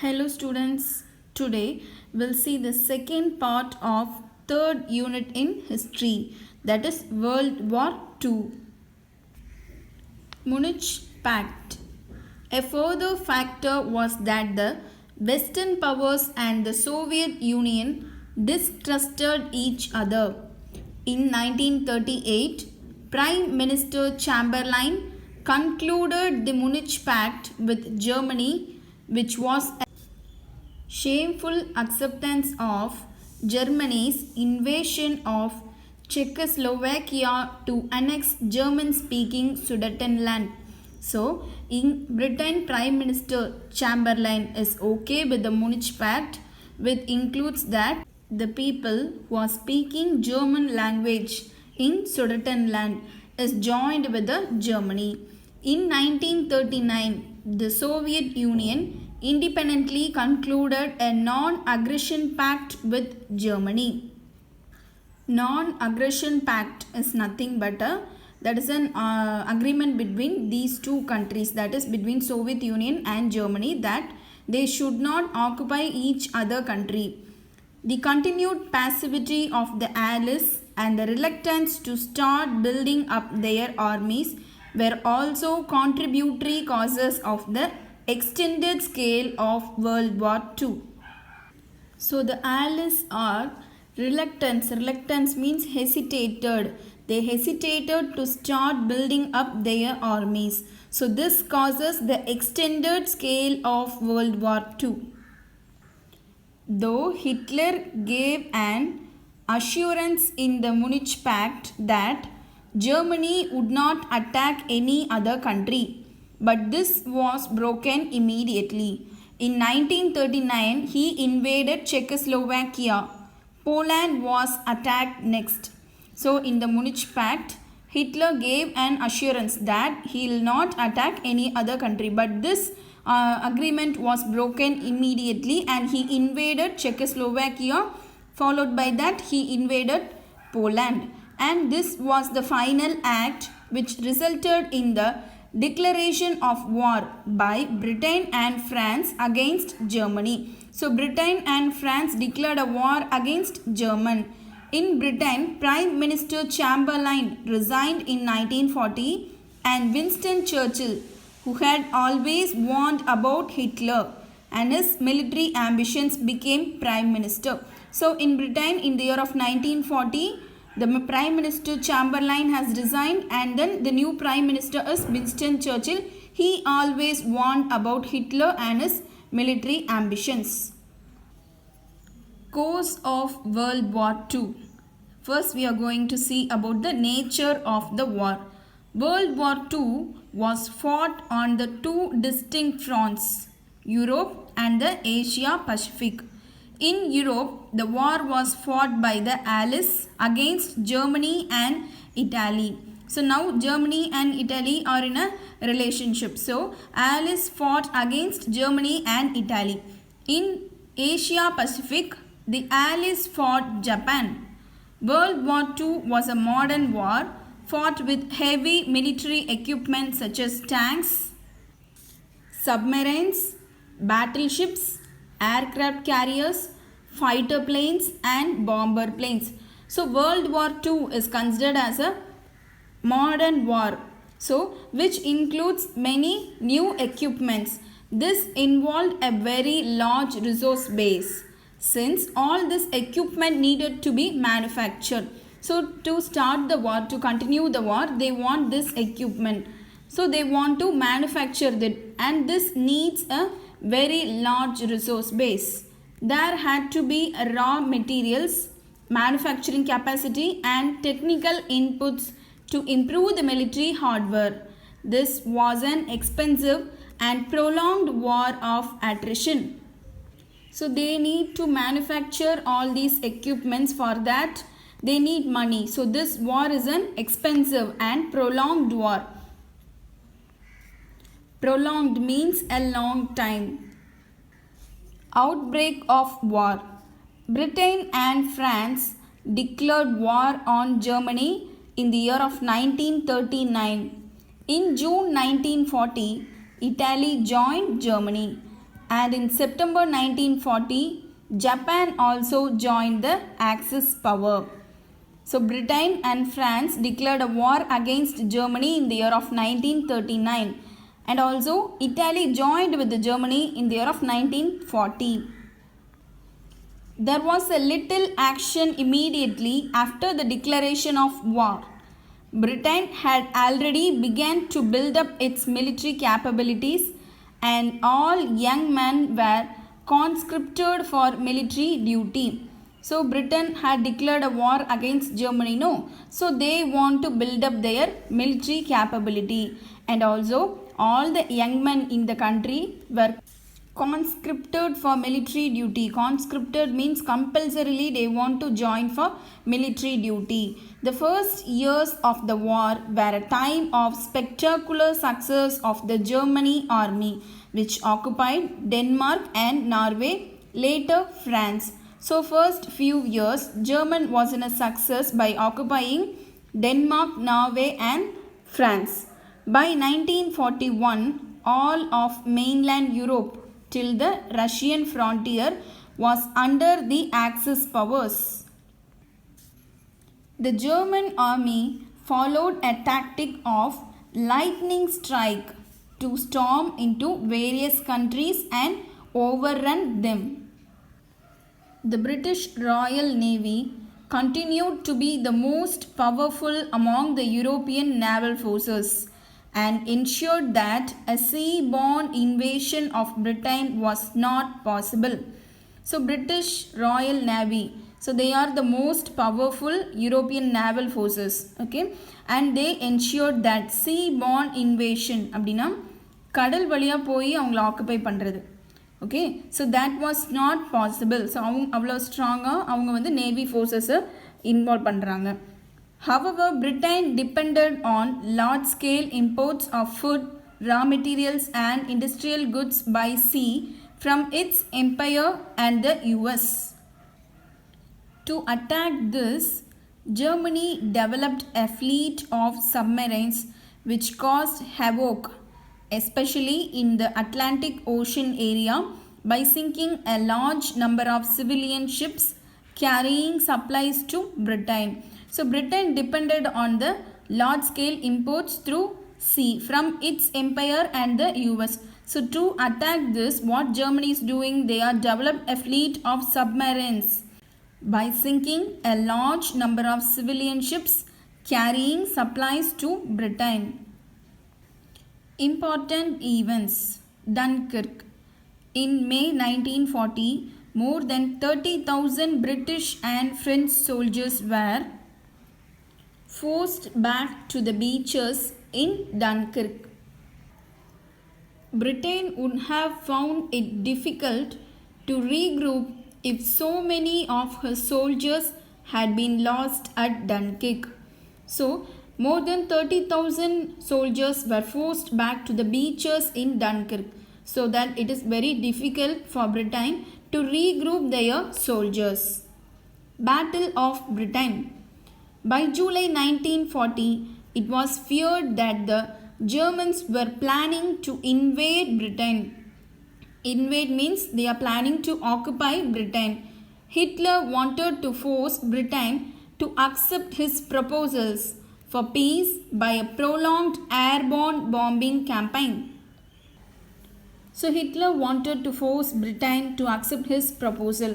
Hello students, today we'll see the second part of third unit in history, that is World War II. Munich Pact. A further factor was that the Western powers and the Soviet Union distrusted each other. In 1938, Prime Minister Chamberlain concluded the Munich Pact with Germany, which was a shameful acceptance of Germany's invasion of Czechoslovakia to annex German-speaking Sudetenland. So, in Britain, Prime Minister Chamberlain is okay with the Munich Pact, which includes that the people who are speaking German language in Sudetenland is joined with the Germany. In 1939, the Soviet Union independently concluded a non-aggression pact with Germany. Non-aggression pact is nothing but that is an agreement between these two countries, that is between Soviet Union and Germany, that they should not occupy each other country. The continued passivity of the Allies and the reluctance to start building up their armies were also contributory causes of the extended scale of World War II. So the Allies are reluctance. Reluctance means hesitated. They hesitated to start building up their armies. So this causes the extended scale of World War II. Though Hitler gave an assurance in the Munich Pact that Germany would not attack any other country, but this was broken immediately. In 1939, he invaded Czechoslovakia. Poland was attacked next. So in the Munich Pact, Hitler gave an assurance that he will not attack any other country, but this agreement was broken immediately and he invaded Czechoslovakia. Followed by that, he invaded Poland. And this was the final act which resulted in the declaration of war by Britain and France against Germany. So Britain and France declared a war against Germany. In Britain, Prime Minister Chamberlain resigned in 1940 and Winston Churchill, who had always warned about Hitler and his military ambitions, became Prime Minister. So in Britain, in the year of 1940, the Prime Minister Chamberlain has resigned and then the new Prime Minister is Winston Churchill. He always warned about Hitler and his military ambitions. Course of World War II. First we are going to see about the nature of the war. World War II was fought on the two distinct fronts, Europe and the Asia Pacific. In Europe, the war was fought by the Allies against Germany and Italy. So now Germany and Italy are in a relationship. So Allies fought against Germany and Italy. In Asia Pacific, the Allies fought Japan. World War II was a modern war fought with heavy military equipment such as tanks, submarines, battleships, aircraft carriers, fighter planes and bomber planes. So World War II is considered as a modern war, so which includes many new equipments. This involved a very large resource base since all this equipment needed to be manufactured. So to start the war, to continue the war, they want this equipment. So they want to manufacture it and this needs a very large resource base. There had to be raw materials, manufacturing capacity and technical inputs to improve the military hardware. This was an expensive and prolonged war of attrition. So they need to manufacture all these equipments. For that they need money. So this war is an expensive and prolonged war. Prolonged means a long time. Outbreak of war. Britain and France declared war on Germany in the year of 1939. In June 1940, Italy joined Germany. And in September 1940, Japan also joined the Axis power. So Britain and France declared a war against Germany in the year of 1939, and also Italy joined with Germany in the year of 1940. There was a little action immediately after the declaration of war. Britain had already begun to build up its military capabilities, and all young men were conscripted for military duty. So Britain had declared a war against Germany, no? So they want to build up their military capability, and also all the young men in the country were conscripted for military duty. Conscripted means compulsorily they want to join for military duty. The first years of the war were a time of spectacular success of the Germany army, which occupied Denmark and Norway, later France. So first few years German was in a success by occupying Denmark, Norway and France. By 1941, all of mainland Europe till the Russian frontier was under the Axis powers. The German army followed a tactic of lightning strike to storm into various countries and overrun them. The British Royal Navy continued to be the most powerful among the European naval forces and ensured that a sea-borne invasion of Britain was not possible. So British Royal Navy, so they are the most powerful European naval forces, okay, and they ensured that sea-borne invasion அப்படினா கடல் வழியா போய் அவங்கள occupy பண்றது. Okay, so that was not possible. So அவ்வளோ ஸ்ட்ராங்காக அவங்க வந்து நேவி ஃபோர்ஸஸை இன்வால்வ் பண்ணுறாங்க. However, Britain depended on large-scale imports of food, raw materials and industrial goods by sea from its empire and the US. To attack this, Germany developed a fleet of submarines which caused havoc, especially in the Atlantic Ocean area, by sinking a large number of civilian ships carrying supplies to Britain. So Britain depended on the large-scale imports through sea from its empire and the US. So to attack this, what Germany is doing, they are developed a fleet of submarines by sinking a large number of civilian ships carrying supplies to Britain. Important events. Dunkirk. In May 1940, more than 30,000 British and French soldiers were forced back to the beaches in Dunkirk. Britain would have found it difficult to regroup if so many of her soldiers had been lost at Dunkirk. So, more than 30,000 soldiers were forced back to the beaches in Dunkirk, so that it is very difficult for Britain to regroup their soldiers. Battle of Britain. By July 1940, it was feared that the Germans were planning to invade Britain. Invade means they are planning to occupy Britain. Hitler wanted to force Britain to accept his proposals for peace by a prolonged airborne bombing campaign. So Hitler wanted to force Britain to accept his proposal.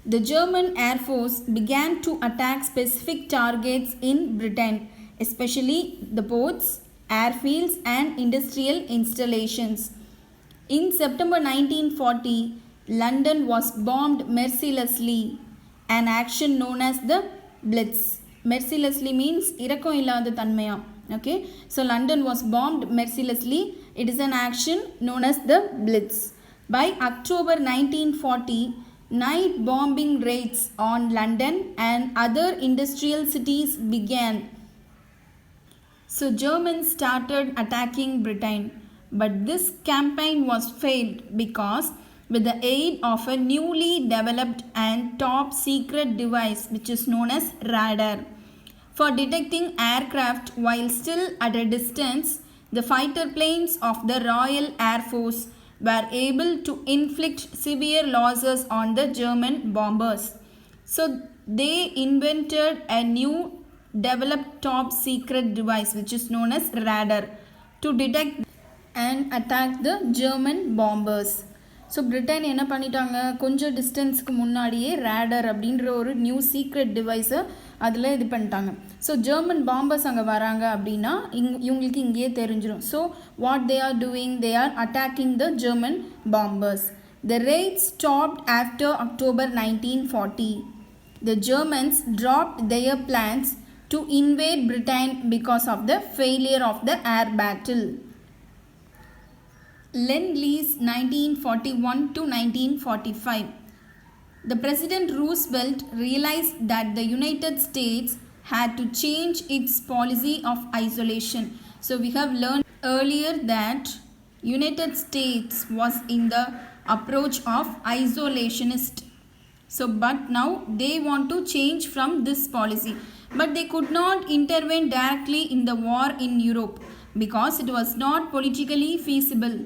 The German Air Force began to attack specific targets in Britain, especially the ports, airfields and industrial installations. In September 1940, London was bombed mercilessly, an action known as the Blitz. Mercilessly means இரக்கம் இல்லாத தன்மையா. Okay, so London was bombed mercilessly. It is an action known as the Blitz. By October 1940, night bombing raids on London and other industrial cities began. So Germans started attacking Britain, but this campaign was failed because with the aid of a newly developed and top secret device which is known as radar for detecting aircraft while still at a distance, the fighter planes of the Royal Air Force were able to inflict severe losses on the German bombers. So they invented a new developed top secret device which is known as radar to detect and attack the German bombers. So Britain என்ன பண்ணிட்டாங்க, கொஞ்சம் டிஸ்டன்ஸ்க்கு முன்னாடியே raider அப்படின்ற ஒரு new secret டிவைஸை அதில் இது பண்ணிட்டாங்க. So German bombers அங்கே வராங்க அப்படின்னா இவங்களுக்கு இங்கேயே தெரிஞ்சிடும். So what they are doing, they are attacking the German bombers. The raid stopped after October 1940. The Germans dropped their plans to invade Britain because of the failure of the air battle. Lend-Lease 1941 to 1945. The President Roosevelt realized that the United States had to change its policy of isolation. So we have learned earlier that United States was in the approach of isolationist. So but now they want to change from this policy. But they could not intervene directly in the war in Europe because it was not politically feasible.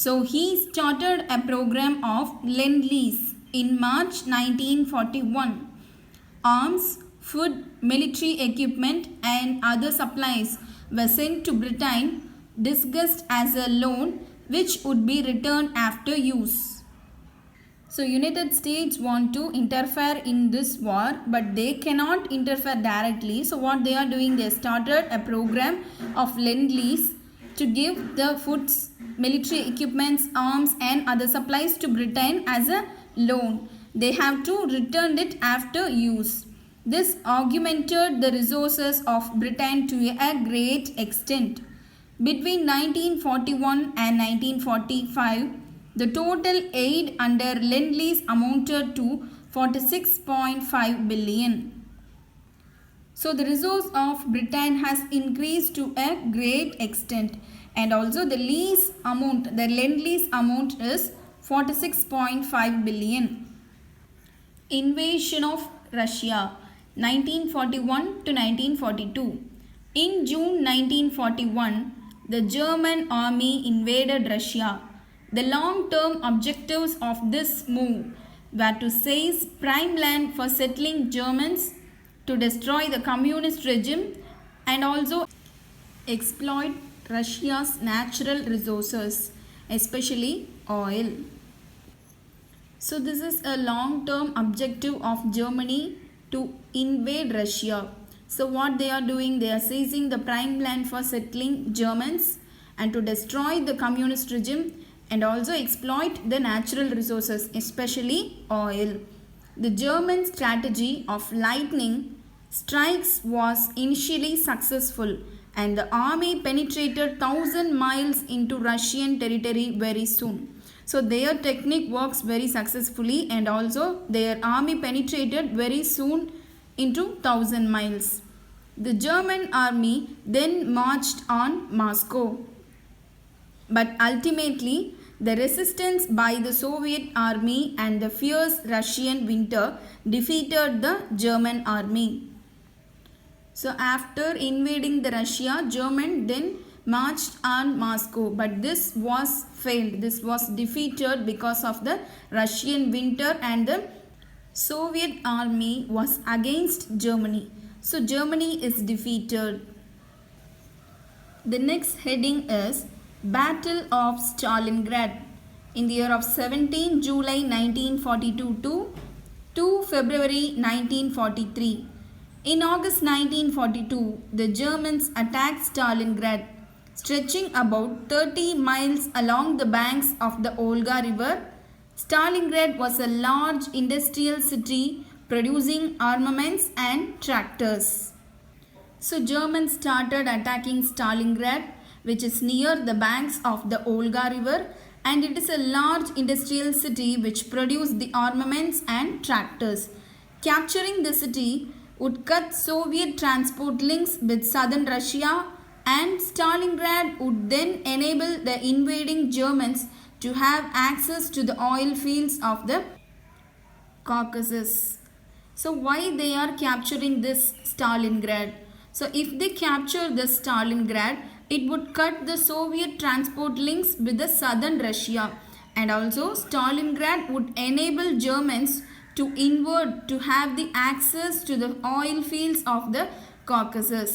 So he started a program of Lend-Lease in March 1941. Arms, food, military equipment and other supplies were sent to Britain disguised as a loan which would be returned after use. So United States want to interfere in this war, but they cannot interfere directly. So what they are doing, they started a program of Lend-Lease to give the foods, military equipments, arms and other supplies to Britain as a loan. They have to return it after use. This augmented the resources of Britain to a great extent. Between 1941 and 1945, the total aid under Lend-Lease amounted to 46.5 billion. So the resource of Britain has increased to a great extent, and also the lease amount, the Lend-Lease amount is 46.5 billion. Invasion of Russia 1941 to 1942. In June 1941, the German army invaded Russia. The long-term objectives of this move were to seize prime land for settling Germans, to destroy the communist regime and also exploit Russia's natural resources, especially oil. So this is a long-term objective of Germany to invade Russia. So what they are doing, they are seizing the prime land for settling Germans and to destroy the communist regime and also exploit the natural resources, especially oil. The German strategy of lightning strikes was initially successful and the army penetrated 1,000 miles into Russian territory very soon. So their technique works very successfully and also their army penetrated very soon into 1,000 miles. The German army then marched on Moscow. But ultimately, the resistance by the Soviet army and the fierce Russian winter defeated the German army. So after invading the Russia, German then marched on Moscow, but this was failed. This was defeated because of the Russian winter and the Soviet army was against Germany. So Germany is defeated. The next heading is Battle of Stalingrad in the year of 17 July 1942 to 2 February 1943. In August 1942, the Germans attacked Stalingrad, stretching about 30 miles along the banks of the Volga River. Stalingrad was a large industrial city producing armaments and tractors. So Germans started attacking Stalingrad, which is near the banks of the Volga River, and it is a large industrial city which produced the armaments and tractors. Capturing the city would cut Soviet transport links with southern Russia, and Stalingrad would then enable the invading Germans to have access to the oil fields of the Caucasus. So why they are capturing this Stalingrad? So if they capture the Stalingrad, it would cut the Soviet transport links with the southern Russia, And also Stalingrad would enable Germans to invade to have the access to the oil fields of the Caucasus.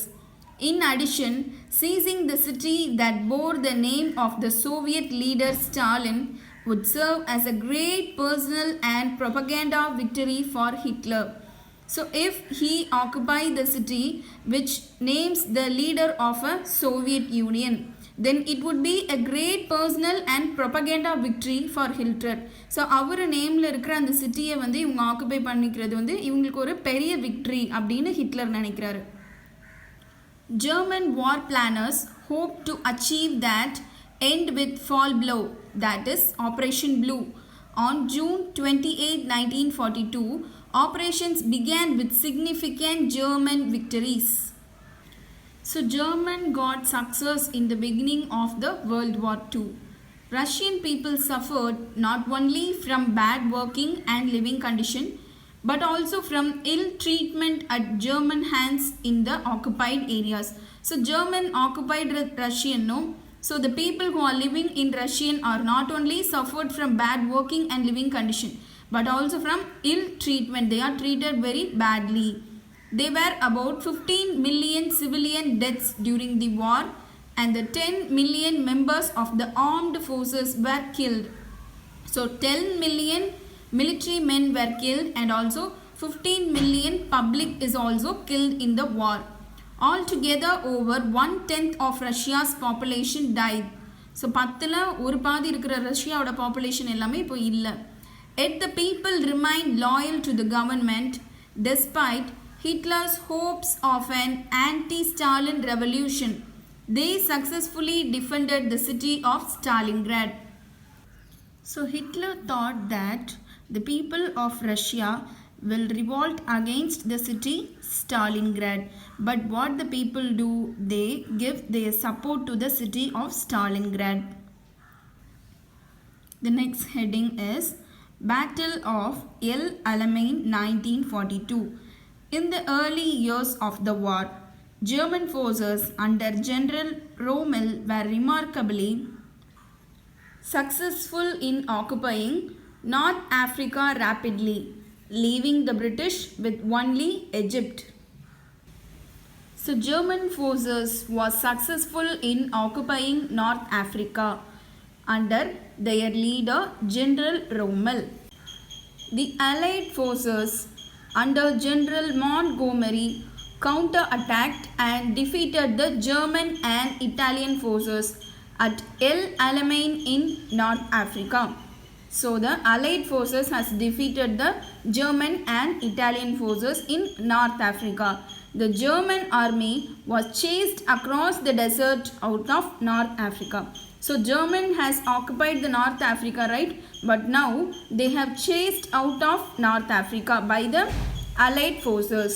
In addition, seizing the city that bore the name of the Soviet leader Stalin would serve as a great personal and propaganda victory for Hitler. So if he occupied the city which names the leader of a Soviet Union, then it would be a great personal and propaganda victory for Hitler. So அவர் நேமில் இருக்கிற அந்த சிட்டியை வந்து இவங்க occupy பண்ணிக்கிறது வந்து இவங்களுக்கு ஒரு பெரிய விக்ட்ரி அப்படின்னு ஹிட்லர் நினைக்கிறாரு. German war planners hoped to achieve that end with fall blow, that is Operation Blue. On June 28, 1942, operations began with significant German victories. So German got success in the beginning of the World War II. Russian people suffered not only from bad working and living condition, but also from ill treatment at German hands in the occupied areas. So German occupied Russian, no? So the people who are living in Russian are not only suffered from bad working and living condition, but also from ill treatment. They are treated very badly. There were about 15 million civilian deaths during the war, and the 10 million members of the armed forces were killed. So 10 million military men were killed, and also 15 million public is also killed in the war. Altogether over 1/10 of Russia's population died. So 10ல ஒரு பாதி இருக்கிற ரஷ்யாவோட population எல்லாமே இப்போ இல்லை. Yet the people remained loyal to the government despite Hitler's hopes of an anti-Stalin revolution. They successfully defended the city of Stalingrad. So Hitler thought that the people of Russia will revolt against the city Stalingrad. But what the people do? They give their support to the city of Stalingrad. The next heading is Battle of El Alamein 1942. In the early years of the war, German forces under General Rommel were remarkably successful in occupying North Africa rapidly, leaving the British with only Egypt. So German forces was successful in occupying North Africa under their leader General Rommel. The Allied forces under General Montgomery counter-attacked and defeated the German and Italian forces at El Alamein in North Africa. So the Allied forces has defeated the German and Italian forces in North Africa. The German army was chased across the desert out of North Africa. So German has occupied the North Africa, right? But now they have chased out of North Africa by the Allied forces.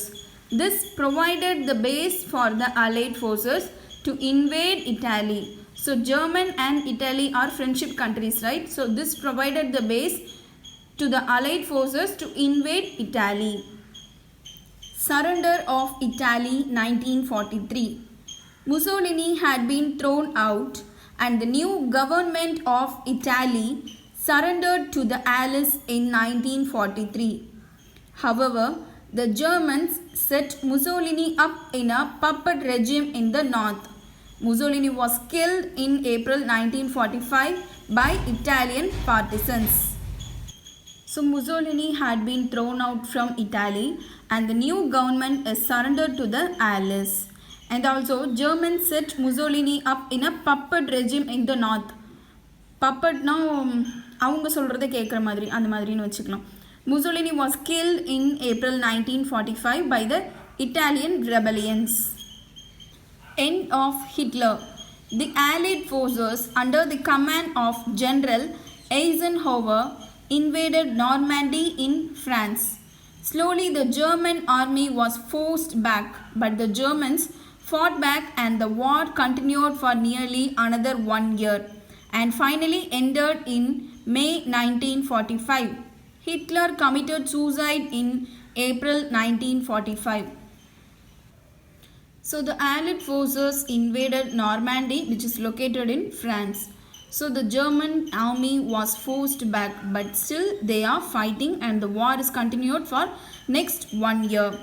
This provided the base for the Allied forces to invade Italy. So German and Italy are friendship countries, right? So this provided the base to the Allied forces to invade Italy. Surrender of Italy 1943. Mussolini had been thrown out, and the new government of Italy surrendered to the Allies in 1943. However, the Germans set Mussolini up in a puppet regime in the north. Mussolini was killed in April 1945 by Italian partisans. So Mussolini had been thrown out from Italy, and the new government is surrendered to the Allies. And also Germans set Mussolini up in a puppet regime in the north. Puppetனா அவங்க சொல்கிறத கேட்குற மாதிரி அந்த மாதிரின்னு வச்சுக்கலாம். Mussolini was killed in April 1945 by the Italian rebellions. End of Hitler. The Allied forces under the command of General Eisenhower invaded Normandy in France. Slowly the German army was forced back, but the Germans fought back and the war continued for nearly another 1 year and finally ended in May 1945. Hitler committed suicide in April 1945. So the Allied forces invaded Normandy, which is located in France. So the German army was forced back, but still they are fighting and the war is continued for next 1 year.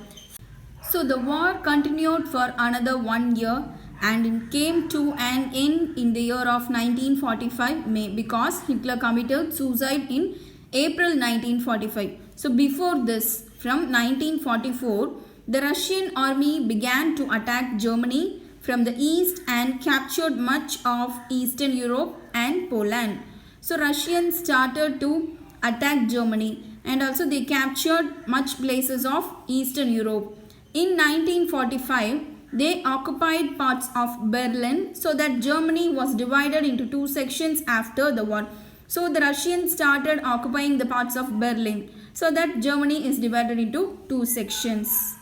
So the war continued for another 1 year and it came to an end in the year of 1945 May because Hitler committed suicide in April 1945. So before this, from 1944, the Russian army began to attack Germany from the east and captured much of Eastern Europe and Poland. So Russians started to attack Germany and also they captured much places of Eastern Europe. In 1945, they occupied parts of Berlin so that Germany was divided into two sections after the war. So the Russians started occupying the parts of Berlin so that Germany is divided into two sections.